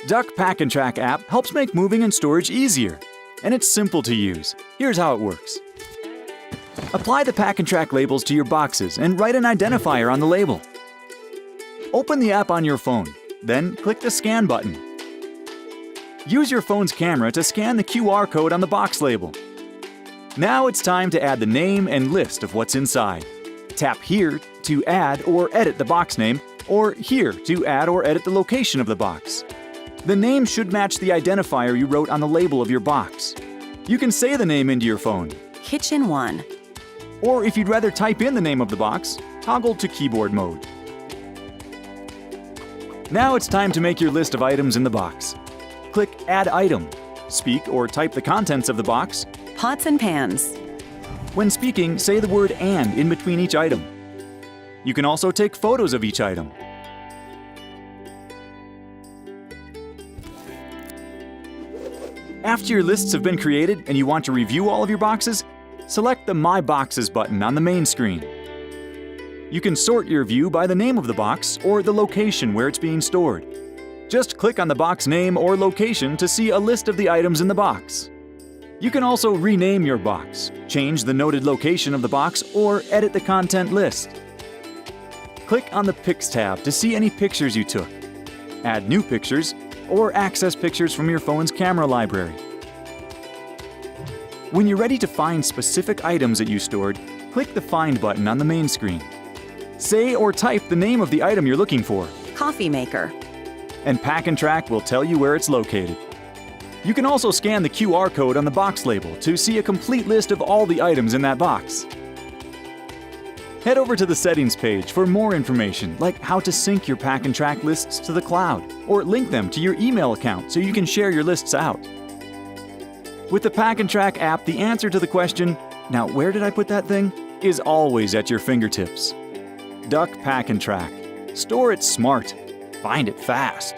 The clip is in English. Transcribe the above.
Duck Pack and Track app helps make moving and storage easier, and it's simple to use. Here's how it works. Apply the Pack and Track labels to your boxes and write an identifier on the label. Open the app on your phone, then click the Scan button. Use your phone's camera to scan the QR code on the box label. Now it's time to add the name and list of what's inside. Tap here to add or edit the box name, or here to add or edit the location of the box. The name should match the identifier you wrote on the label of your box. You can say the name into your phone. Kitchen 1. Or if you'd rather type in the name of the box, toggle to keyboard mode. Now it's time to make your list of items in the box. Click Add Item. Speak or type the contents of the box. Pots and pans. When speaking, say the word "and" in between each item. You can also take photos of each item. After your lists have been created and you want to review all of your boxes, select the My Boxes button on the main screen. You can sort your view by the name of the box or the location where it's being stored. Just click on the box name or location to see a list of the items in the box. You can also rename your box, change the noted location of the box, or edit the content list. Click on the Pics tab to see any pictures you took, add new pictures, or access pictures from your phone's camera library. When you're ready to find specific items that you stored, click the Find button on the main screen. Say or type the name of the item you're looking for. Coffee maker. And Pack and Track will tell you where it's located. You can also scan the QR code on the box label to see a complete list of all the items in that box. Head over to the Settings page for more information, like how to sync your Pack and Track lists to the cloud, or link them to your email account so you can share your lists out. With the Pack and Track app, the answer to the question, "Now where did I put that thing?" is always at your fingertips. Duck Pack and Track. Store it smart. Find it fast.